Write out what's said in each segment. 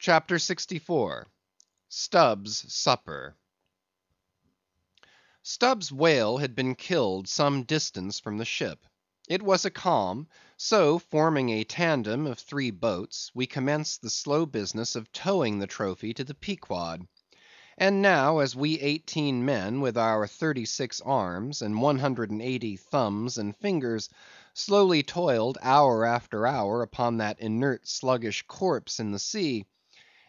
CHAPTER 64. Stubb's Supper. Stubb's whale had been killed some distance from the ship. It was a calm, so forming a tandem of 3 boats, we commenced the slow business of towing the trophy to the Pequod. And now, as we 18 men, with our 36 arms, and 180 thumbs and fingers, slowly toiled hour after hour upon that inert sluggish corpse in the sea,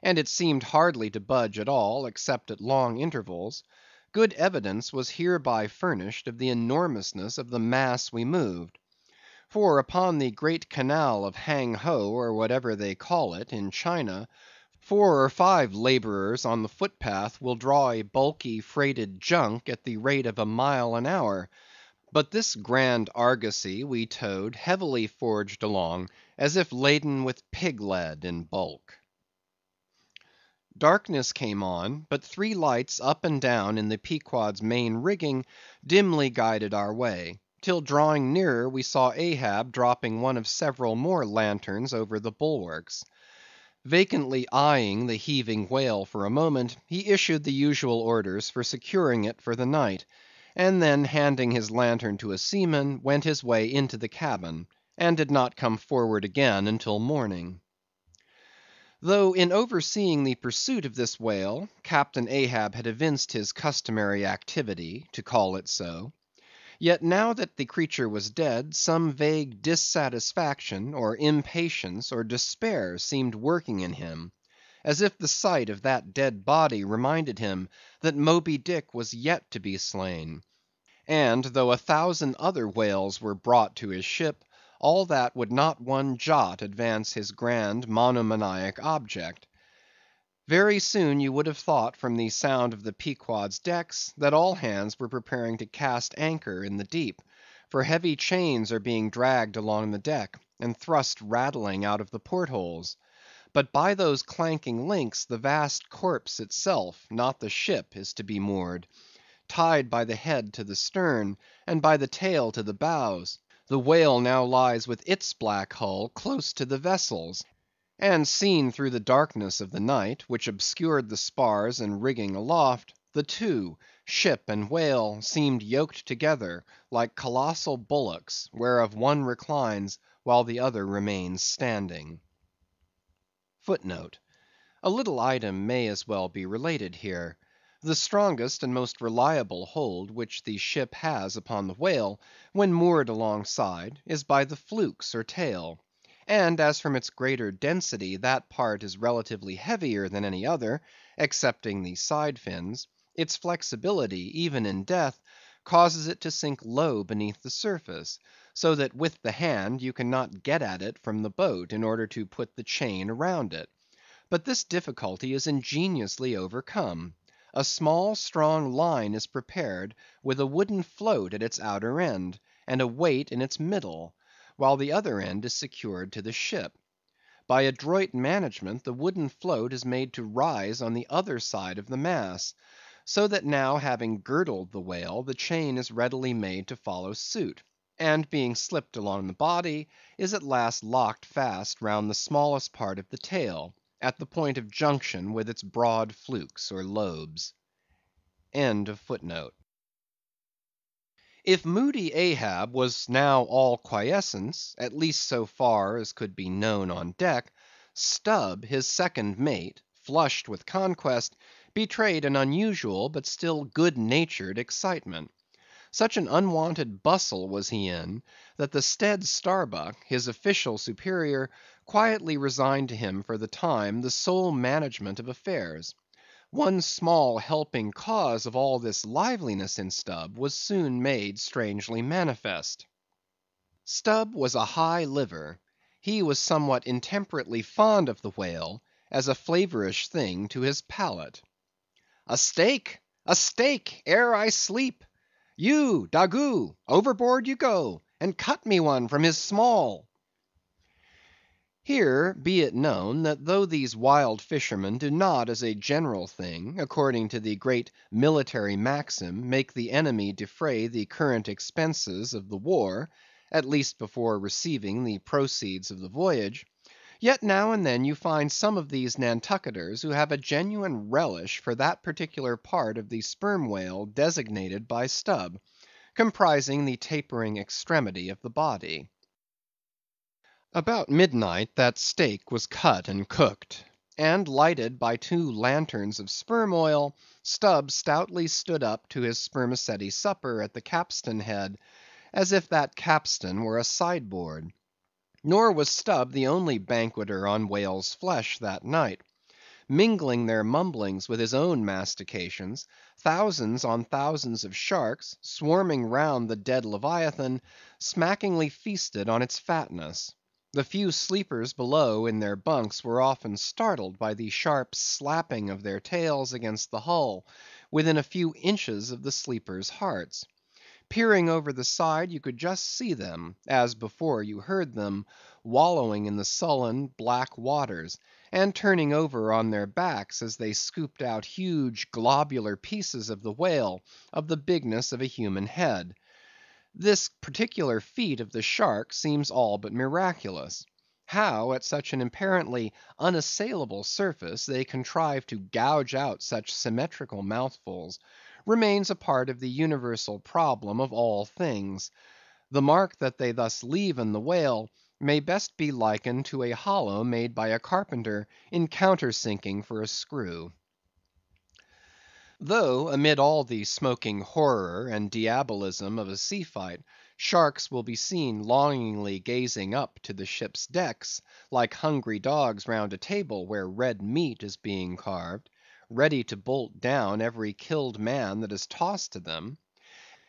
and it seemed hardly to budge at all, except at long intervals, good evidence was hereby furnished of the enormousness of the mass we moved. For upon the great canal of Hang Ho, or whatever they call it, in China, 4 or 5 laborers on the footpath will draw a bulky freighted junk at the rate of a mile an hour; but this grand argosy we towed heavily forged along, as if laden with pig lead in bulk. Darkness came on, but 3 lights up and down in the Pequod's main rigging dimly guided our way, till drawing nearer we saw Ahab dropping one of several more lanterns over the bulwarks. Vacantly eyeing the heaving whale for a moment, he issued the usual orders for securing it for the night, and then handing his lantern to a seaman, went his way into the cabin, and did not come forward again until morning. Though in overseeing the pursuit of this whale, Captain Ahab had evinced his customary activity, to call it so, yet now that the creature was dead, some vague dissatisfaction, or impatience, or despair seemed working in him, as if the sight of that dead body reminded him that Moby Dick was yet to be slain; and though 1,000 other whales were brought to his ship, all that would not one jot advance his grand monomaniac object. Very soon you would have thought from the sound of the Pequod's decks, that all hands were preparing to cast anchor in the deep, for heavy chains are being dragged along the deck, and thrust rattling out of the portholes. But by those clanking links the vast corpse itself, not the ship, is to be moored, tied by the head to the stern, and by the tail to the bows. The whale now lies with its black hull close to the vessel's, and seen through the darkness of the night, which obscured the spars and rigging aloft, the two, ship and whale, seemed yoked together like colossal bullocks, whereof one reclines while the other remains standing. A little item may as well be related here. The strongest and most reliable hold which the ship has upon the whale, when moored alongside, is by the flukes or tail; and as from its greater density that part is relatively heavier than any other, excepting the side fins, its flexibility, even in death, causes it to sink low beneath the surface, so that with the hand you cannot get at it from the boat in order to put the chain around it. But this difficulty is ingeniously overcome. A small strong line is prepared, with a wooden float at its outer end, and a weight in its middle, while the other end is secured to the ship. By adroit management the wooden float is made to rise on the other side of the mass, so that now having girdled the whale, the chain is readily made to follow suit, and being slipped along the body, is at last locked fast round the smallest part of the tail, at the point of junction with its broad flukes or lobes. If moody Ahab was now all quiescence, at least so far as could be known on deck, Stubb, his second mate, flushed with conquest, betrayed an unusual but still good-natured excitement. Such an unwonted bustle was he in, that the Stead Starbuck, his official superior, quietly resigned to him for the time the sole management of affairs. One small helping cause of all this liveliness in Stubb was soon made strangely manifest. Stubb was a high liver. He was somewhat intemperately fond of the whale, as a flavorish thing to his palate. "A steak! a steak! ere I sleep! You, Daggoo, overboard you go, and cut me one from his small." Here be it known, that though these wild fishermen do not as a general thing, according to the great military maxim, make the enemy defray the current expenses of the war, at least before receiving the proceeds of the voyage, Yet now and then you find some of these Nantucketers who have a genuine relish for that particular part of the sperm whale designated by Stubb, comprising the tapering extremity of the body. About midnight that steak was cut and cooked, and lighted by 2 lanterns of sperm oil, Stubb stoutly stood up to his spermaceti supper at the capstan head, as if that capstan were a sideboard. Nor was Stubb the only banqueter on whale's flesh that night. Mingling their mumblings with his own mastications, thousands on thousands of sharks, swarming round the dead Leviathan, smackingly feasted on its fatness. The few sleepers below in their bunks were often startled by the sharp slapping of their tails against the hull, within a few inches of the sleepers' hearts. Peering over the side, you could just see them, as before you heard them, wallowing in the sullen, black waters, and turning over on their backs as they scooped out huge globular pieces of the whale of the bigness of a human head. This particular feat of the shark seems all but miraculous. How, at such an apparently unassailable surface, they contrive to gouge out such symmetrical mouthfuls, remains a part of the universal problem of all things. The mark that they thus leave in the whale may best be likened to a hollow made by a carpenter in countersinking for a screw. Though amid all the smoking horror and diabolism of a sea fight, sharks will be seen longingly gazing up to the ship's decks, like hungry dogs round a table where red meat is being carved, ready to bolt down every killed man that is tossed to them;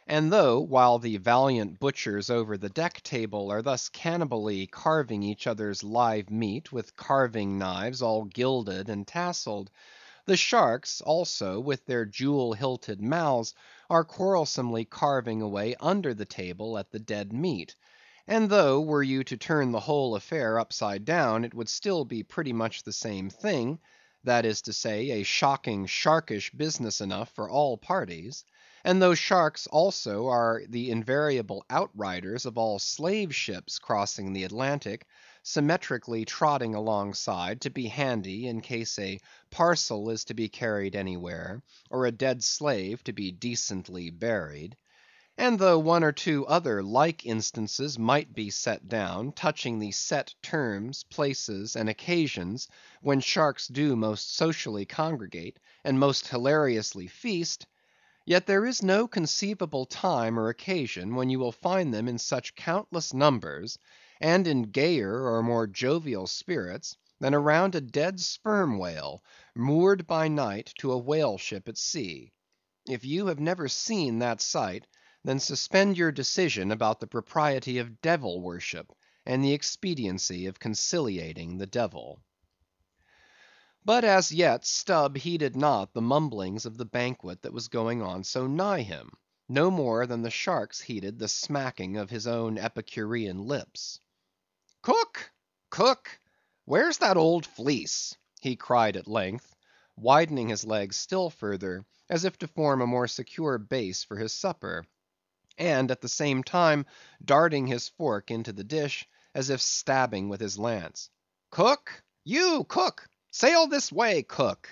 and though, while the valiant butchers over the deck table are thus cannibally carving each other's live meat with carving knives all gilded and tasseled, the sharks also, with their jewel-hilted mouths, are quarrelsomely carving away under the table at the dead meat; and though, were you to turn the whole affair upside down, it would still be pretty much the same thing; that is to say, a shocking, sharkish business enough for all parties; and though sharks also are the invariable outriders of all slave ships crossing the Atlantic, symmetrically trotting alongside to be handy in case a parcel is to be carried anywhere, or a dead slave to be decently buried; and though one or two other like instances might be set down, touching the set terms, places, and occasions when sharks do most socially congregate, and most hilariously feast, yet there is no conceivable time or occasion when you will find them in such countless numbers, and in gayer or more jovial spirits, than around a dead sperm whale, moored by night to a whale ship at sea. If you have never seen that sight, then suspend your decision about the propriety of devil worship, and the expediency of conciliating the devil. But as yet Stubb heeded not the mumblings of the banquet that was going on so nigh him, no more than the sharks heeded the smacking of his own Epicurean lips. "Cook! Cook! Where's that old fleece?" he cried at length, widening his legs still further, as if to form a more secure base for his supper, and at the same time darting his fork into the dish, as if stabbing with his lance. "Cook! You cook! Sail this way, cook!"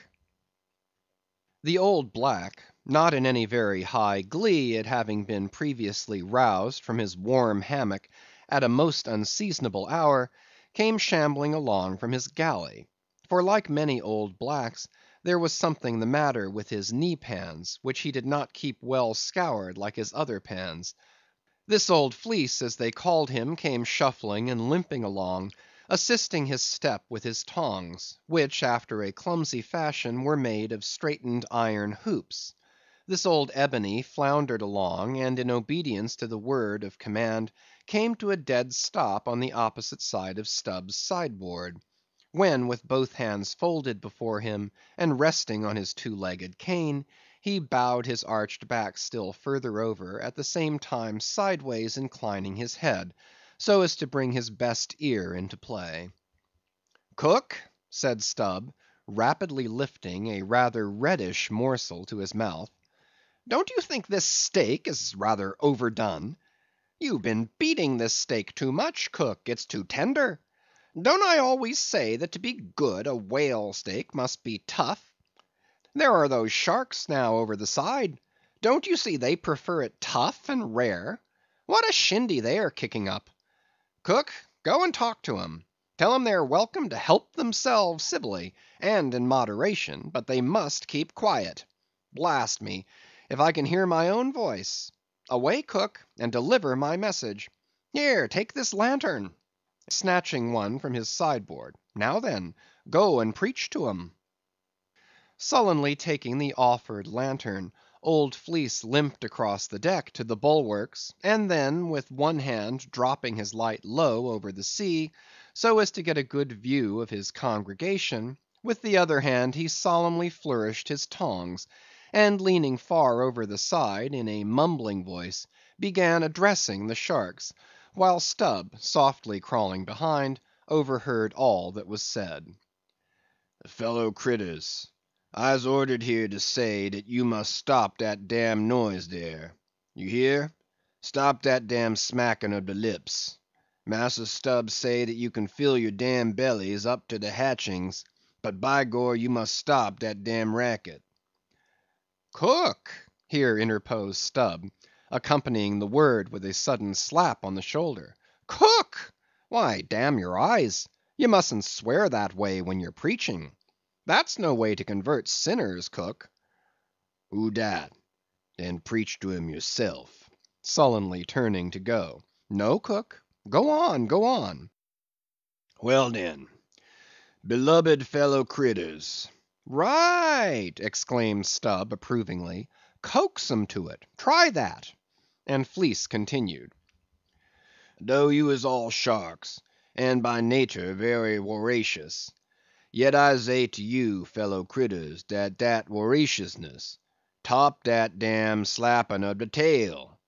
The old black, not in any very high glee at having been previously roused from his warm hammock at a most unseasonable hour, came shambling along from his galley; for like many old blacks, there was something the matter with his knee pans, which he did not keep well scoured like his other pans. This old fleece, as they called him, came shuffling and limping along, assisting his step with his tongs, which, after a clumsy fashion, were made of straightened iron hoops. This old Ebony floundered along, and in obedience to the word of command, came to a dead stop on the opposite side of Stubb's sideboard; when with both hands folded before him, and resting on his 2-legged cane, he bowed his arched back still further over, at the same time sideways inclining his head, so as to bring his best ear into play. "Cook," said Stubb, rapidly lifting a rather reddish morsel to his mouth, "don't you think this steak is rather overdone? You've been beating this steak too much, cook; it's too tender. Don't I always say that to be good a whale steak must be tough? There are those sharks now over the side. Don't you see they prefer it tough and rare? What a shindy they are kicking up! Cook, go and talk to 'em. Tell 'em they are welcome to help themselves civilly, and in moderation, but they must keep quiet. Blast me, if I can hear my own voice. Away, cook, and deliver my message. Here, take this lantern, snatching one from his sideboard. Now then, go and preach to 'em. Sullenly taking the offered lantern, old Fleece limped across the deck to the bulwarks, and then, with one hand dropping his light low over the sea, so as to get a good view of his congregation, with the other hand he solemnly flourished his tongs, and leaning far over the side, in a mumbling voice, began addressing the sharks, while Stubb, softly crawling behind, overheard all that was said. Fellow critters, I's ordered here to say dat you must stop dat damn noise dere. You hear? Stop dat damn smacking of de lips. Massa Stubb say dat you can fill your damn bellies up to de hatchings, but by gor you must stop dat damn racket. Cook! Here interposed Stubb, accompanying the word with a sudden slap on the shoulder. Cook! Why, damn your eyes, you mustn't swear that way when you're preaching. That's no way to convert sinners, cook. Who dat? Den preach to him yourself. Sullenly turning to go. No, cook. Go on, go on. Well den, beloved fellow critters. Right, exclaimed Stubb approvingly. Coax 'em to it. Try that. And Fleece continued. Though you is all sharks, and by natur very woracious, yet I say to you, fellow critters, dat woraciousness top dat damn slapping of de tail.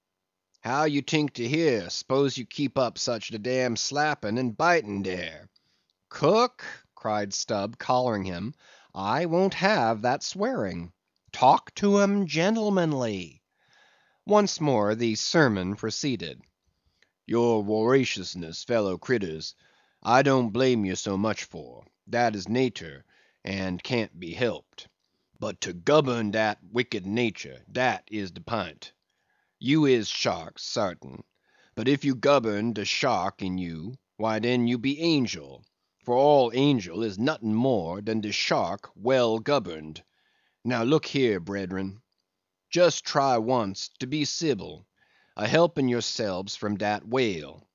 How you tink to hear, s'pose you keep up such de damn slapping and biting dere? Cook, cried Stubb, collaring him, I won't have that swearing. Talk to 'em gentlemanly. Once more the sermon proceeded. Your woraciousness, fellow critters, I don't blame you so much for. Dat is natur, and can't be helped. But to govern dat wicked natur, dat is de pint. You is sharks, sartain; but if you govern de shark in you, why den you be angel; for all angel is nothing more dan de shark well governed. Now look here, bred'ren. Just try once to be civil, a helping yourselves from dat whale.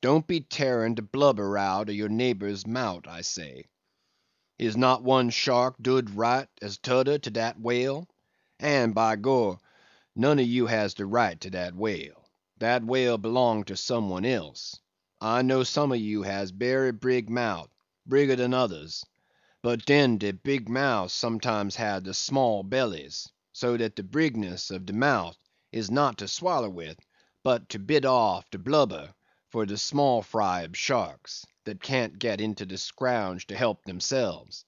Don't be tearing de blubber out of your neighbor's mout, I say. Is not one shark dood right as t'udder to dat whale? And by gor, none of you has de right to dat whale. Dat whale belong to some one else. I know some of you has berry brig mout, brigger dan others; but den de big mouths sometimes have de small bellies, so dat de brigness of de mouth is not to swaller with, but to bit off de blubber for de small fry ob sharks, that can't get into de scrouge to help themselves.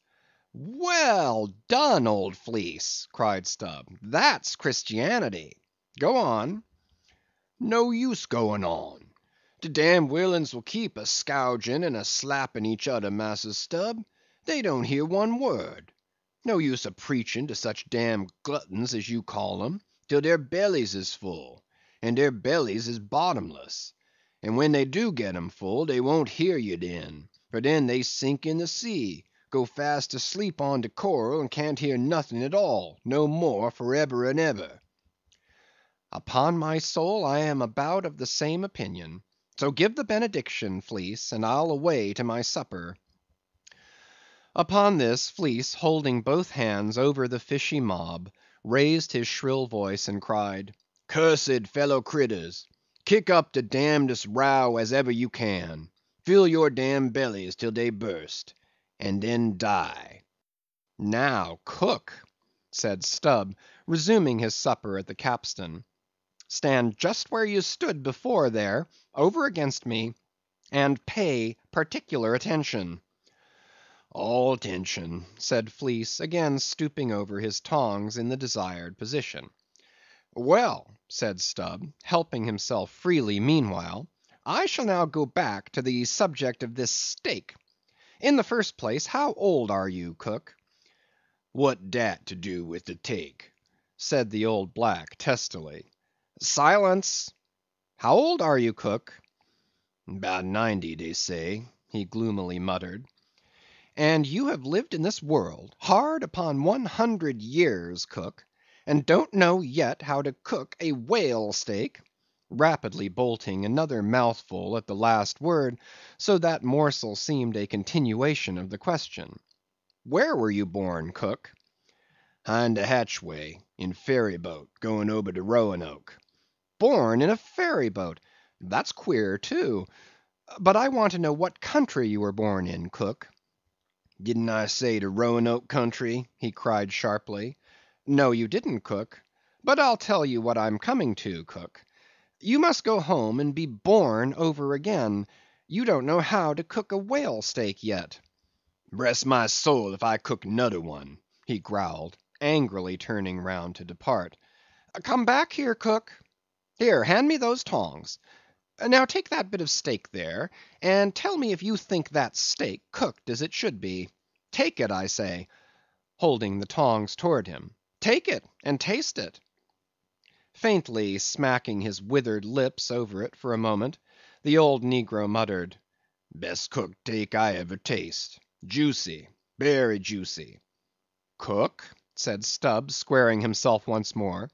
Well done, old Fleece, cried Stubb. That's Christianity. Go on. No use going on. De damn willains will keep a scouging and a slapping each other, Massa Stubb. They don't hear one word. No use a preaching to such damn gluttons as you call 'em, till their bellies is full, and their bellies is bottomless. And when they do get 'em full, they won't hear you den, for den they sink in the sea, go fast asleep on de coral, and can't hear nothing at all, no more for eber and eber. Upon my soul, I am about of the same opinion. So give the benediction, Fleece, and I'll away to my supper. Upon this, Fleece, holding both hands over the fishy mob, raised his shrill voice and cried, Cursed fellow critters, kick up de damnedest row as ever you can. Fill your damn bellies till they burst, and then die. Now, cook, said Stubb, resuming his supper at the capstan, stand just where you stood before there, over against me, and pay particular attention. All attention, said Fleece, again stooping over his tongs in the desired position. Well, said Stubb, helping himself freely meanwhile, I shall now go back to the subject of this steak. In the first place, how old are you, cook?" "What dat to do with the take?" said the old black testily. "Silence! How old are you, cook?" "'Bout 90, dey say," he gloomily muttered. "And you have lived in this world hard upon 100 years, cook, and don't know yet how to cook a whale steak?" rapidly bolting another mouthful at the last word, so that morsel seemed a continuation of the question. "Where were you born, cook?" "Hind de hatchway, in ferry boat, going ober de Roanoke." "Born in a ferry boat! That's queer, too. But I want to know what country you were born in, cook." "Didn't I say de Roanoke country?" he cried sharply. "No, you didn't, cook. But I'll tell you what I'm coming to, cook. You must go home and be born over again. You don't know how to cook a whale steak yet." "Bress my soul if I cook nodder one," he growled, angrily turning round to depart. "Come back here, cook. Here, hand me those tongs. Now take that bit of steak there, and tell me if you think that steak cooked as it should be. Take it, I say," holding the tongs toward him. "Take it, and taste it." Faintly smacking his withered lips over it for a moment, the old negro muttered, "Best cooked take I ever taste. Juicy, berry juicy." "Cook," said Stubb, squaring himself once more,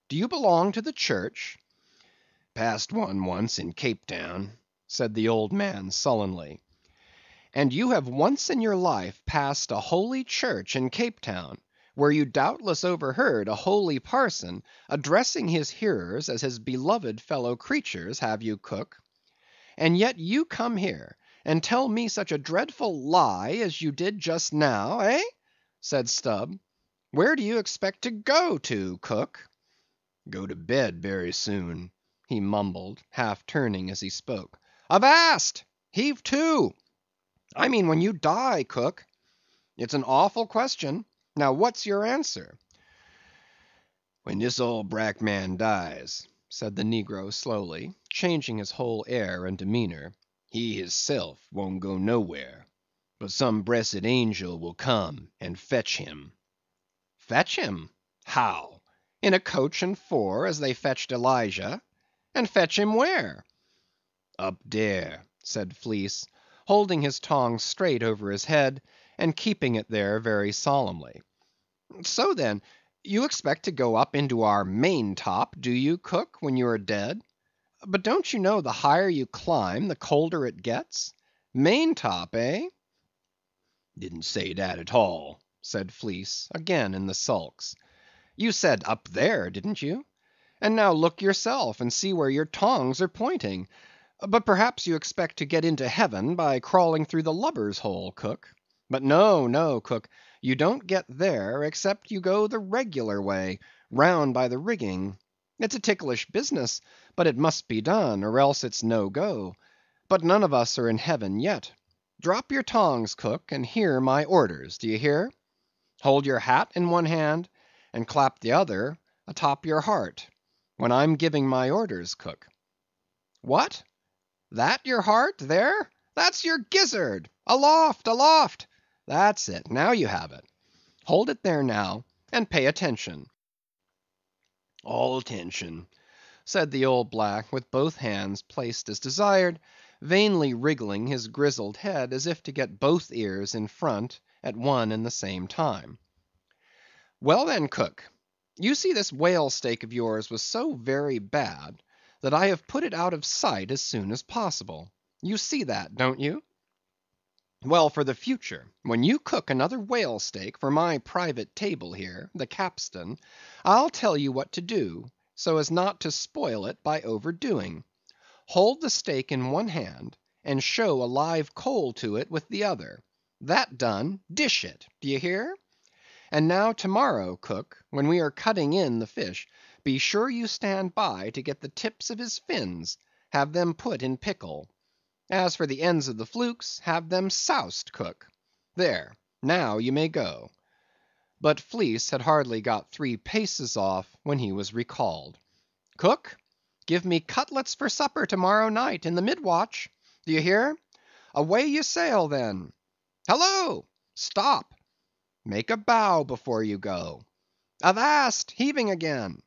"do you belong to the church?" "Passed one once in Cape Town," said the old man sullenly. "And you have once in your life passed a holy church in Cape Town, where you doubtless overheard a holy parson addressing his hearers as his beloved fellow creatures, have you, cook? And yet you come here and tell me such a dreadful lie as you did just now, eh?" said Stubb. "Where do you expect to go to, cook?" "Go to bed berry soon," he mumbled, half turning as he spoke. "Avast! Heave to! I mean when you die, cook. It's an awful question. Now what's your answer?" "When dis old brack man dies," said the negro slowly, changing his whole air and demeanor, "he hisself won't go nowhere, but some bressed angel will come and fetch him." "Fetch him? How? In a coach and four, as they fetched Elijah? And fetch him where?" "Up dere," said Fleece, holding his tongs straight over his head, and keeping it there very solemnly. "So then, you expect to go up into our main top, do you, cook, when you are dead? But don't you know the higher you climb, the colder it gets? Main top, eh?" "Didn't say dat at all," said Fleece, again in the sulks. "You said up there, didn't you? And now look yourself, and see where your tongs are pointing. But perhaps you expect to get into heaven by crawling through the lubber's hole, cook. But no, no, cook, you don't get there, except you go the regular way, round by the rigging. It's a ticklish business, but it must be done, or else it's no go. But none of us are in heaven yet. Drop your tongs, cook, and hear my orders, do you hear? Hold your hat in one hand, and clap the other atop your heart, when I'm giving my orders, cook. What? That your heart, there? That's your gizzard! Aloft, aloft! That's it, now you have it. Hold it there now, and pay attention." "All attention," said the old black, with both hands placed as desired, vainly wriggling his grizzled head as if to get both ears in front at one and the same time. "Well then, cook, you see this whale steak of yours was so very bad, that I have put it out of sight as soon as possible. You see that, don't you? Well, for the future, when you cook another whale steak for my private table here, the capstan, I'll tell you what to do, so as not to spoil it by overdoing. Hold the steak in one hand, and show a live coal to it with the other. That done, dish it, do you hear? And now tomorrow, cook, when we are cutting in the fish, be sure you stand by to get the tips of his fins, have them put in pickle. As for the ends of the flukes, have them soused, cook. There, now you may go." But Fleece had hardly got 3 paces off when he was recalled. "Cook, give me cutlets for supper tomorrow night in the mid watch. Do you hear? Away you sail then. Hallo! Stop! Make a bow before you go. Avast! Heaving again!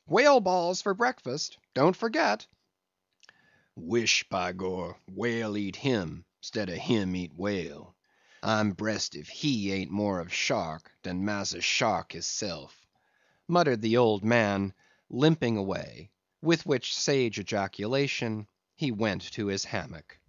Whale balls for breakfast, don't forget. Wish, by gor, whale eat him, stead of him eat whale. I'm bressed if he ain't more of shark dan Massa Shark hisself," muttered the old man, limping away; with which sage ejaculation he went to his hammock.